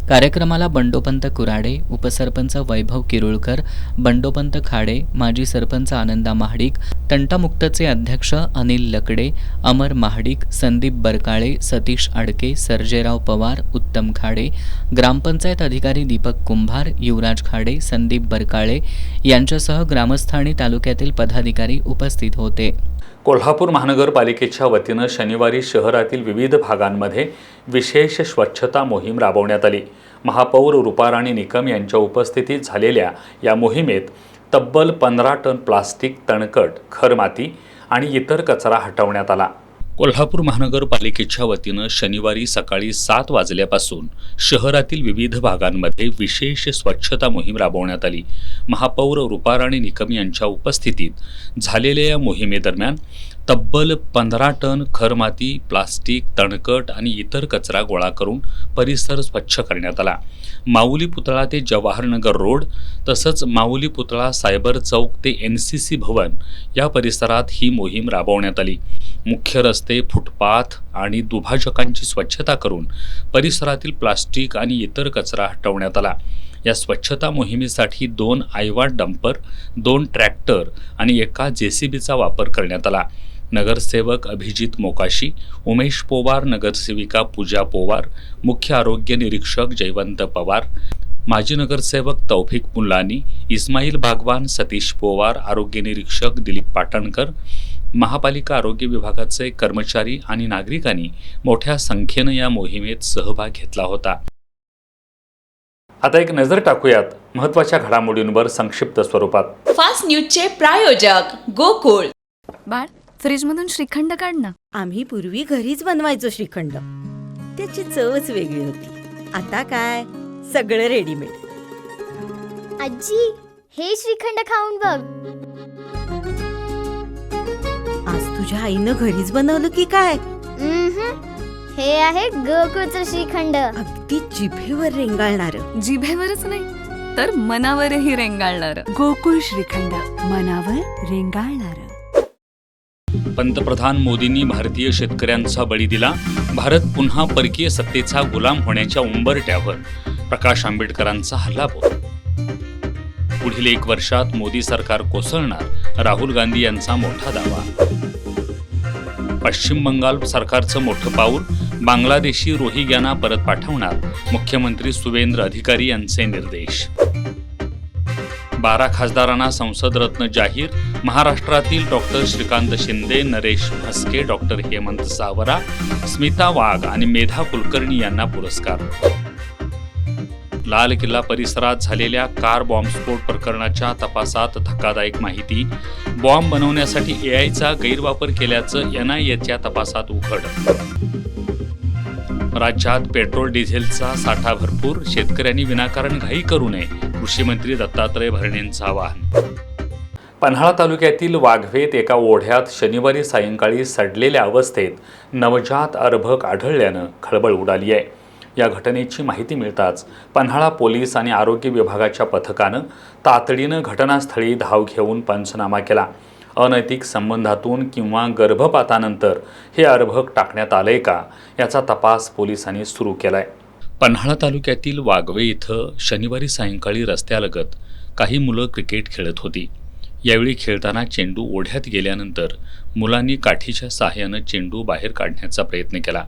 कार्यक्रमाला बंडोपंत कुराडे, उपसरपंच वैभव किरुळकर, बंडोपंत खाडे, माजी सरपंच आनंदा महाडिक, तंटामुक्तचे अध्यक्ष अनिल लकडे, अमर महाडिक, संदीप बरकाळे, सतीश आडके, सर्जेराव पवार, उत्तम खाडे, ग्रामपंचायत अधिकारी दीपक कुंभार, युवराज खाडे, संदीप बरकाळे यांच्यासह ग्रामस्थ आणि तालुक्यातील पदाधिकारी उपस्थित होते. कोल्हापूर महानगरपालिकेच्या वतीनं शनिवारी शहरातील विविध भागांमध्ये विशेष स्वच्छता मोहीम राबवण्यात आली. महापौर रुपाराणी निकम यांच्या उपस्थितीत झालेल्या या मोहिमेत तब्बल 15 टन प्लास्टिक, तणकट, खरमाती आणि इतर कचरा हटवण्यात आला. कोल्हापूर महानगरपालिकेच्या वतीनं शनिवारी सकाळी 7 वाजल्यापासून शहरातील विविध भागांमध्ये विशेष स्वच्छता मोहीम राबवण्यात आली. महापौर रुपाराणी निकम यांच्या उपस्थितीत झालेल्या या मोहिमेदरम्यान तब्बल 15 टन खरमाती, प्लास्टिक, तणकट आणि इतर कचरा गोळा करून परिसर स्वच्छ करण्यात आला. माऊली पुतळा ते जवाहरनगर रोड तसंच माऊली पुतळा, सायबर चौक ते NCC भवन या परिसरात ही मोहीम राबवण्यात आली. मुख्य रस्ते, फुटपाथ आणि दुभाजकांची स्वच्छता करून परिसरातील प्लास्टिक आणि इतर कचरा हटवण्यात आला. या स्वच्छता मोहिमेसाठी 2 आयवा डंपर, 2 ट्रॅक्टर आणि एका JCBचा वापर करण्यात आला. नगरसेवक अभिजित मोकाशी, उमेश पोवार, नगरसेविका पूजा पोवार, मुख्य आरोग्य निरीक्षक जयवंत पवार, माजी नगरसेवक तौफिक मुल्लानी, इस्माईल बागवान, सतीश पोवार, आरोग्य निरीक्षक दिलीप पाटणकर, महापालिका आरोग्य विभागाचे कर्मचारी आणि नागरिकांनी मोठ्या संख्येनं या मोहिमेत सहभाग घेतला होता. आता एक नजर टाकूयात महत्त्वाच्या घडामोडींवर संक्षिप्त स्वरूपात. फास्ट न्यूजचे प्रायोजक गोकुळ. बाळ, फ्रीजमधून श्रीखंड काढ ना. आम्ही पूर्वी घरीच बनवायचो श्रीखंड, त्याची चवच वेगळी होती. आता काय सगळं रेडीमेड. आजी, हे श्रीखंड खाऊन बघ. आज तुझ्या आईनं घरीच बनवलं की काय? हे आहे गोकुळचं श्रीखंड. अगदी जिभेवर रेंगाळणार. जिभेवरच नाही तर मनावरही रेंगाळणार. गोकुळ श्रीखंड, मनावर रेंगाळणार. पंतप्रधान मोदींनी भारतीय शेतकऱ्यांचा बळी दिला. भारत पुन्हा परकीय सत्तेचा गुलाम होण्याच्या उंबरठ्यावर. प्रकाश आंबेडकरांचा हल्लाबोल. पुढील 1 वर्षात मोदी सरकार कोसळणार, राहुल गांधी यांचा मोठा दावा. पश्चिम बंगाल सरकारचं मोठं पाऊल, बांगलादेशी रोहिंग्यांना परत पाठवणार, मुख्यमंत्री सुवेंद्र अधिकारी यांचे निर्देश. 12 खासदारांना संसद रत्न जाहीर. महाराष्ट्रातील डॉक्टर श्रीकांत शिंदे, नरेश म्हस्के, डॉक्टर हेमंत सावरा, स्मिता वाघ आणि मेधा कुलकर्णी यांना पुरस्कार. लाल किल्ला परिसरात झालेल्या कार बॉम्बस्फोट प्रकरणाच्या तपासात धक्कादायक माहिती. बॉम्ब बनवण्यासाठी AIचा गैरवापर केल्याचं NIAच्या तपासात उघड. राज्यात पेट्रोल डिझेलचा साठा भरपूर, शेतकऱ्यांनी विनाकारण घाई करू नये, कृषी मंत्री दत्तात्रय भरणेंचं आवाहन. पन्हाळा तालुक्यातील वाघवेत एका ओढ्यात शनिवारी सायंकाळी सडलेल्या अवस्थेत नवजात अर्भक आढळल्यानं खळबळ उडाली आहे. या घटनेची माहिती मिळताच पन्हाळा पोलीस आणि आरोग्य विभागाच्या पथकानं तातडीनं घटनास्थळी धाव घेऊन पंचनामा केला. अनैतिक संबंधातून किंवा गर्भपातानंतर हे अर्भक टाकण्यात आलंय का याचा तपास पोलिसांनी सुरू केलाय. पन्हाळा तालुक्यातील वाघवे इथं शनिवारी सायंकाळी रस्त्यालगत काही मुलं क्रिकेट खेळत होती. यावेळी खेळताना चेंडू ओढ्यात गेल्यानंतर मुलांनी काठीच्या साहाय्यानं चेंडू बाहेर काढण्याचा प्रयत्न केला.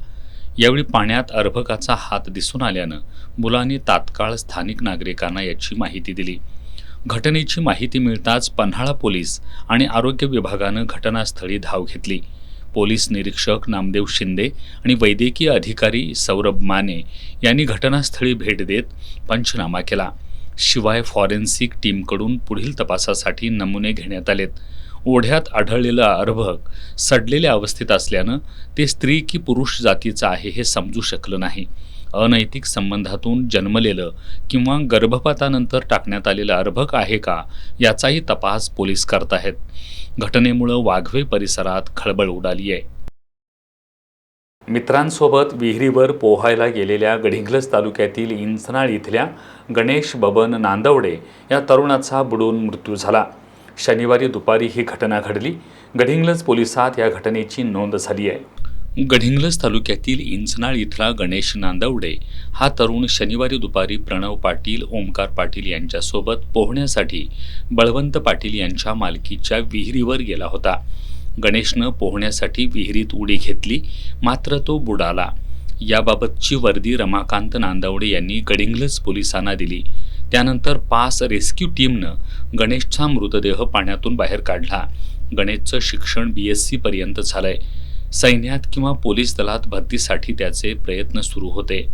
यावेळी पाण्यात अर्भकाचा हात दिसून आल्यानं मुलांनी तात्काळ स्थानिक नागरिकांना याची माहिती दिली. घटनेची माहिती मिळताच पन्हाळा पोलीस आणि आरोग्य विभागानं घटनास्थळी धाव घेतली. पोलीस निरीक्षक नामदेव शिंदे आणि वैद्यकीय अधिकारी सौरभ माने यांनी घटनास्थळी भेट देत पंचनामा केला. शिवाय फॉरेन्सिक टीमकडून पुढील तपासासाठी नमुने घेण्यात आलेत. ओढ्यात आढळलेलं अर्भक सडलेल्या अवस्थेत असल्यानं ते स्त्री की पुरुष जातीचं आहे हे समजू शकलं नाही. अनैतिक संबंधातून जन्मलेलं किंवा गर्भपातानंतर टाकण्यात आलेलं अर्भक आहे का याचाही तपास पोलीस करत आहेत. घटनेमुळं वाघवे परिसरात खळबळ उडाली आहे. मित्रांसोबत विहिरीवर पोहायला गेलेल्या गडिंग्लज तालुक्यातील इंचनाळ इथल्या गणेश बबन नांदवडे या तरुणाचा बुडून मृत्यू झाला. शनिवारी दुपारी ही घटना घडली. गडिंग्लज पोलिसात या घटनेची नोंद झाली आहे. गडिंग्लज तालुक्यातील इंचनाळ इथला गणेश नांदवडे हा तरुण शनिवारी दुपारी प्रणव पाटील, ओमकार पाटील यांच्यासोबत पोहण्यासाठी बळवंत पाटील यांच्या मालकीच्या विहिरीवर गेला होता. गणेशनं पोहण्यासाठी विहिरीत उडी घेतली, मात्र तो बुडाला. याबाबतची वर्दी रमाकांत नांदवडे यांनी गडिंग्लज पोलिसांना दिली. त्यानंतर 5 रेस्क्यू टीमनं गणेशचा मृतदेह पाण्यातून बाहेर काढला. गणेशचं शिक्षण BSc पर्यंत झालंय. सैन्यात किंवा पोलीस दलात भरतीसाठी त्याचे प्रयत्न सुरू होते.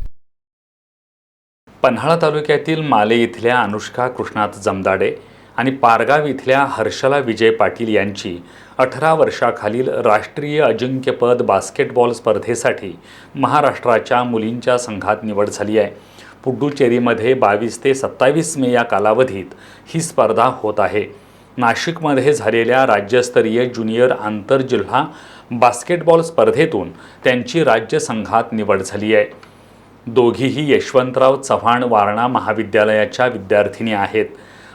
पन्हाळा तालुक्यातील माले इथल्या अनुष्का कृष्णात जमदाडे आणि पारगाव इथल्या हर्षला विजय पाटील यांची 18 वर्षाखालील राष्ट्रीय अजिंक्यपद बास्केटबॉल स्पर्धेसाठी महाराष्ट्राच्या मुलींच्या संघात निवड झाली आहे. पुडुचेरीमध्ये 22 ते 27 मे या कालावधीत ही स्पर्धा होत आहे. नाशिकमध्ये झालेल्या राज्यस्तरीय ज्युनियर आंतरजिल्हा बास्केटबॉल स्पर्धेतून त्यांची राज्य संघात निवड झाली आहे. दोघीही यशवंतराव चव्हाण वारणा महाविद्यालयाच्या विद्यार्थिनी आहेत.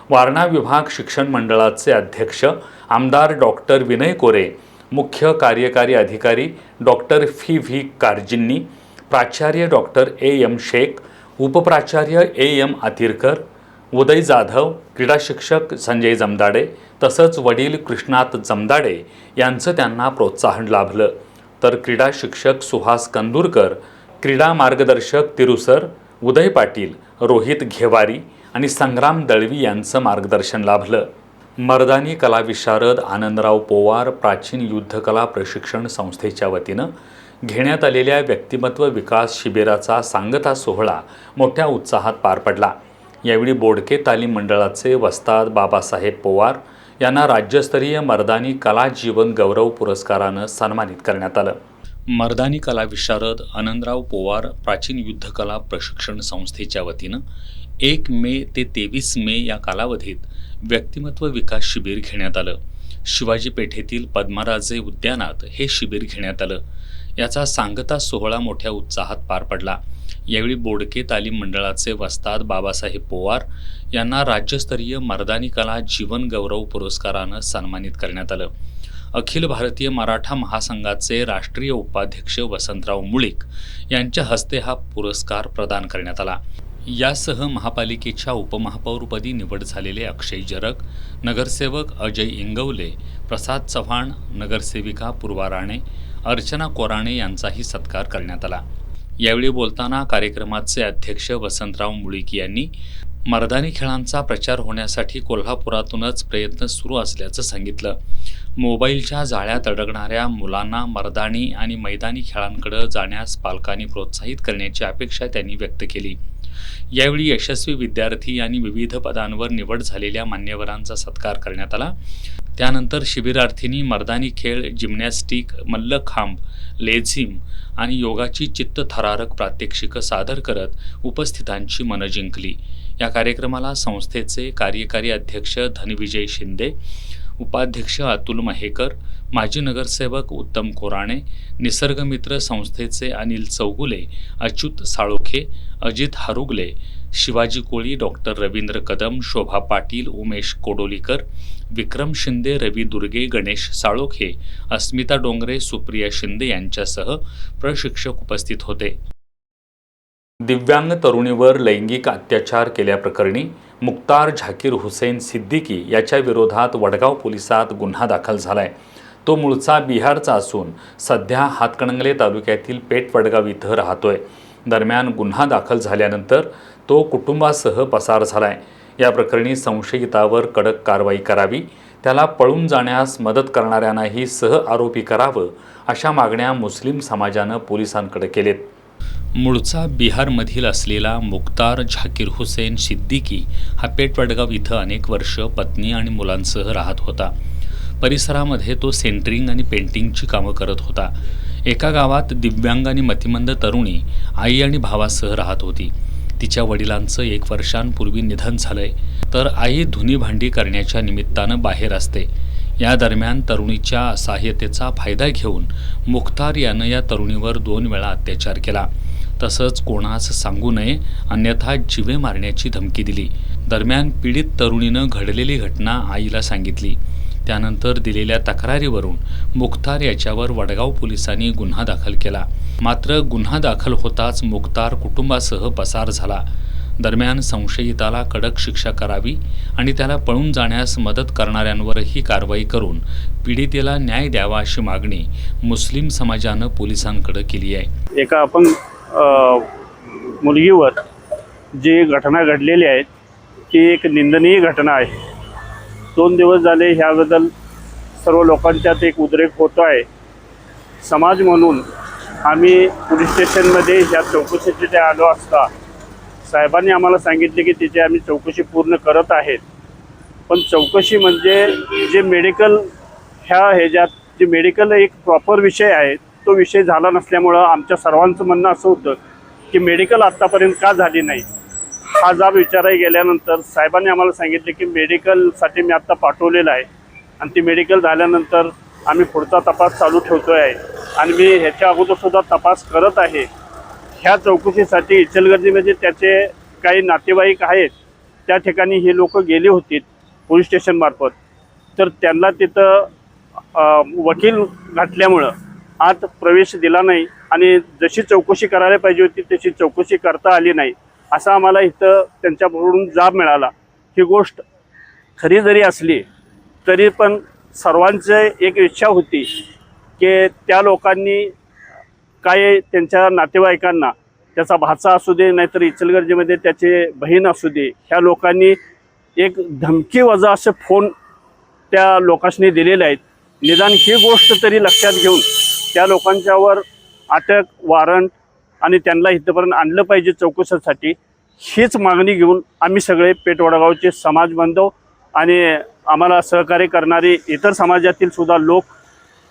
वारणा विभाग शिक्षण मंडळाचे अध्यक्ष आमदार डॉक्टर विनय कोरे, मुख्य कार्यकारी अधिकारी डॉक्टर FV कारजिन्नी, प्राचार्य डॉक्टर AM शेख, उपप्राचार्य AM आतिरकर, उदय जाधव, क्रीडा शिक्षक संजय जमदाडे तसंच वडील कृष्णात जमदाडे यांचं त्यांना प्रोत्साहन लाभलं. तर क्रीडा शिक्षक सुहास कंदुरकर, क्रीडा मार्गदर्शक तिरुसर, उदय पाटील, रोहित घेवारी आणि संग्राम दळवी यांचं मार्गदर्शन लाभलं. मर्दानी कला विशारद आनंदराव पोवार प्राचीन युद्धकला प्रशिक्षण संस्थेच्या वतीनं घेण्यात आलेल्या व्यक्तिमत्व विकास शिबिराचा सांगता सोहळा मोठ्या उत्साहात पार पडला. यावेळी बोडके तालीम मंडळाचे वस्ताद बाबासाहेब पोवार यांना राज्यस्तरीय मर्दानी कला जीवन गौरव पुरस्कारानं सन्मानित करण्यात आलं. मर्दानी कला विशारद आनंदराव पोवार प्राचीन युद्धकला प्रशिक्षण संस्थेच्या वतीनं 1 मे ते 23 मे या कालावधीत व्यक्तिमत्व विकास शिबिर घेण्यात आलं. शिवाजी पेठेतील पद्मराजे उद्यानात हे शिबिर घेण्यात आलं. याचा सांगता सोहळा मोठ्या उत्साहात पार पडला. यावेळी बोडके तालीम मंडळाचे वस्ताद बाबासाहेब पोवार यांना राज्यस्तरीय मर्दानी कला जीवन गौरव पुरस्कारानं सन्मानित करण्यात आलं. अखिल भारतीय मराठा महासंघाचे राष्ट्रीय उपाध्यक्ष वसंतराव मुळीक यांच्या हस्ते हा पुरस्कार प्रदान करण्यात आला. यासह महापालिकेच्या उपमहापौरपदी निवड झालेले अक्षय जरग, नगरसेवक अजय इंगवले, प्रसाद चव्हाण, नगरसेविका पूर्वा राणे, अर्चना कोराणे यांचाही सत्कार करण्यात आला. यावेळी बोलताना कार्यक्रमाचे अध्यक्ष वसंतराव मुळीक यांनी मर्दानी खेळांचा प्रचार होण्यासाठी कोल्हापुरातूनच प्रयत्न सुरू असल्याचं सांगितलं. मोबाईलच्या जाळ्यात अडकणाऱ्या मुलांना मर्दानी आणि मैदानी खेळांकडे जाण्यास पालकांनी प्रोत्साहित करण्याची अपेक्षा त्यांनी व्यक्त केली. यावेळी यशस्वी विद्यार्थी आणि विविध पदांवर निवड झालेल्या मान्यवरांचा सत्कार करण्यात आला. त्यानंतर शिबिरार्थींनी मर्दानी खेळ, जिम्नॅस्टिक, मल्लखांब, लेझिम आणि योगाची चित्तथरारक प्रात्यक्षिकं सादर करत उपस्थितांची मनं जिंकली. या कार्यक्रमाला संस्थेचे कार्यकारी अध्यक्ष धनविजय शिंदे, उपाध्यक्ष अतुल महेकर, माजी नगरसेवक उत्तम कोराणे, निसर्गमित्र संस्थेचे अनिल चौगुले, अच्युत साळोखे, अजित हारुगले, शिवाजी कोळी, डॉक्टर रवींद्र कदम, शोभा पाटील, उमेश कोडोलीकर, विक्रम शिंदे, रवी दुर्गे, गणेश साळोखे, अस्मिता डोंगरे, सुप्रिया शिंदे यांच्यासह प्रशिक्षक उपस्थित होते. दिव्यांग तरुणीवर लैंगिक अत्याचार केल्याप्रकरणी मुख्तार झाकीर हुसेन सिद्दीकी याच्या विरोधात वडगाव पोलिसात गुन्हा दाखल झालाय. तो मूळचा बिहारचा असून सध्या हातकणंगले तालुक्यातील पेठ वडगाव इथं राहतोय. दरम्यान गुन्हा दाखल झाल्यानंतर तो कुटुंबासह पसार झालाय. या प्रकरणी संशयितावर कडक कारवाई करावी, त्याला पळून जाण्यास मदत करणाऱ्यांनाही सह आरोपी करावं, अशा मागण्या मुस्लिम समाजानं पोलिसांकडे केलेत. मूळचा बिहारमधील असलेला मुख्तार झाकीर हुसेन सिद्दीकी हा पेठवडगाव इथं अनेक वर्ष पत्नी आणि मुलांसह राहत होता. परिसरामध्ये तो सेंटरिंग आणि पेंटिंगची कामं करत होता. एका गावात दिव्यांग आणि मतिमंद तरुणी आई आणि भावासह राहत होती. तिच्या वडिलांचं 1 वर्षांपूर्वी निधन झालंय, तर आई धुनी भांडी करण्याच्या निमित्तानं बाहेर असते. या दरम्यान तरुणीच्या असहाय्यतेचा फायदा घेऊन मुख्तार यानं या तरुणीवर 2 वेळा अत्याचार केला. तसंच कोणास सांगू नये अन्यथा जीवे मारण्याची धमकी दिली. दरम्यान पीडित तरुणीनं घडलेली घटना आईला सांगितली. त्यानंतर दिलेल्या तक्रारीवरून मुख्तार याच्यावर वडगाव पोलिसांनी गुन्हा दाखल केला. मात्र गुन्हा दाखल होताच मुख्तार कुटुंबासह पसार झाला. दरम्यान संशयिताला कडक शिक्षा करावी आणि त्याला पळून जाण्यास मदत करणाऱ्यांवरही कारवाई करून पीडितेला न्याय द्यावा, अशी मागणी मुस्लिम समाजानं पोलिसांकडे केली आहे. एका अपंग मुलगीवर जी घटना घडलेली आहे ती एक निंदनीय घटना आहे. 2 दिवस झाले ह्याबद्दल सर्व लोकांच्यात एक उद्रेक होतो आहे. समाज म्हणून आम्ही पोलीस स्टेशनमध्ये ह्या चौकशीसाठी आलो असता साहेबांनी आम्हाला सांगितले की तिची आम्ही चौकशी पूर्ण करत आहेत. पण चौकशी म्हणजे जे मेडिकल ह्याच्यात जे मेडिकल एक प्रॉपर विषय आहे तो विषय झाला नसल्यामुळं आमच्या सर्वांचं म्हणणं असं होतं की मेडिकल आत्तापर्यंत का झाली नाही. हा जाब विचारायला गेल्यानंतर साहेबांनी आम्हाला सांगितले की मेडिकलसाठी मी आत्ता पाठवलेलं आहे आणि ती मेडिकल झाल्यानंतर आम्ही पुढचा तपास चालू ठेवतो आहे आणि मी ह्याच्या अगोदरसुद्धा तपास करत आहे. ह्या चौकशीसाठी इचलकरंजीमध्ये त्याचे काही नातेवाईक आहेत, त्या ठिकाणी हे लोक गेले होते पोलीस स्टेशनमार्फत. तर त्यांना तिथं वकील घातल्यामुळं आत प्रवेश दिला नाही आणि जशी चौकशी करायला पाहिजे होती तशी चौकशी करता आली नाही, असा आम्हाला इथं त्यांच्याकडून जाब मिळाला. ही गोष्ट खरी जरी असली तरी पण सर्वांची एक इच्छा होती की त्या लोकांनी काय त्यांच्या नातेवाईकांना, त्याचा भाचा असू दे नाहीतर इचलकरंजीमध्ये त्याचे बहीण असू दे, ह्या लोकांनी एक धमकी वजा असे फोन त्या लोकांनी दिलेले आहेत. निदान ही गोष्ट तरी लक्षात घेऊन त्या लोकांच्यावर अटक वॉरंट आणि त्यांना इथपर्यंत आणलं पाहिजे चौकशीसाठी. हीच मागणी घेऊन आम्ही सगळे पेठवडगावचे समाज बांधव आणि आम्हाला सहकार्य करणारे इतर समाजातील सुद्धा लोक,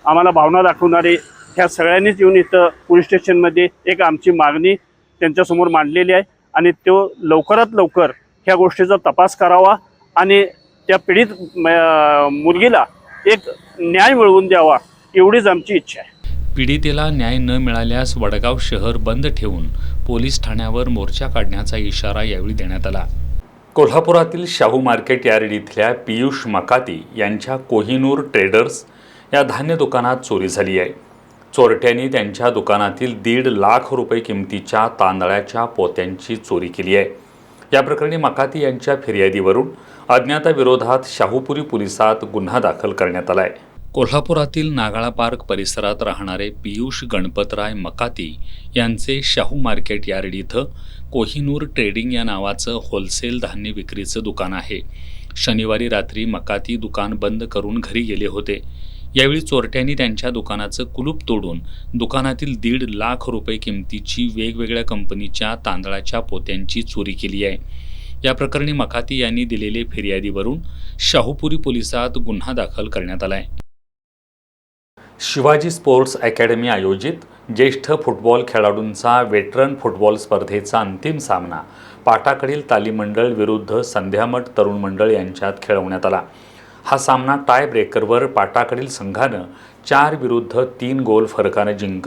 आम्हाला भावना दाखवणारे, ह्या सगळ्यांनीच येऊन इथं पोलीस स्टेशनमध्ये एक आमची मागणी त्यांच्यासमोर मांडलेली आहे आणि तो लवकरात लवकर ह्या गोष्टीचा तपास करावा आणि त्या पीडित मुलगीला एक न्याय मिळवून द्यावा, एवढीच आमची इच्छा आहे. पीडितेला न्याय न मिळाल्यास वडगाव शहर बंद ठेवून पोलीस ठाण्यावर मोर्चा काढण्याचा इशारा यावेळी देण्यात आला. कोल्हापुरातील शाहू मार्केट यार्ड इथल्या पियुष मकाती यांच्या कोहिनूर ट्रेडर्स या धान्य दुकानात चोरी झाली आहे. चोरट्यांनी त्यांच्या दुकानातील 1.5 लाख रुपये किमतीच्या तांदळाच्या पोत्यांची चोरी केली आहे. या प्रकरणी मकाती यांच्या फिर्यादीवरून अज्ञाताविरोधात शाहूपुरी पोलिसात गुन्हा दाखल करण्यात आला आहे. कोल्हापुरातील नागाळा पार्क परिसरात राहणारे पियुष गणपतराय मकाती यांचे शाहू मार्केट यार्ड इथं कोहिनूर ट्रेडिंग या नावाचं होलसेल धान्य विक्रीचं दुकान आहे. शनिवारी रात्री मकाती दुकान बंद करून घरी गेले होते. यावेळी चोरट्यांनी त्यांच्या दुकानाचं कुलूप तोडून दुकानातील 1.5 लाख रुपये किमतीची वेगवेगळ्या कंपनीच्या तांदळाच्या पोत्यांची चोरी केली आहे. या प्रकरणी मकाती यांनी दिलेले फिर्यादीवरून शाहूपुरी पोलिसात गुन्हा दाखल करण्यात आला आहे. शिवाजी स्पोर्ट्स अकॅडमी आयोजित ज्येष्ठ फुटबॉल खेळाडूंचा वेटरन फुटबॉल स्पर्धेचा अंतिम सामना पाटाकडील तालीम मंडळ विरुद्ध संध्यामठ तरुण मंडळ यांच्यात खेळवण्यात आला. हा सामना टाय ब्रेकरवर पाटाकडील संघानं 4-3 गोल फरकानं जिंकत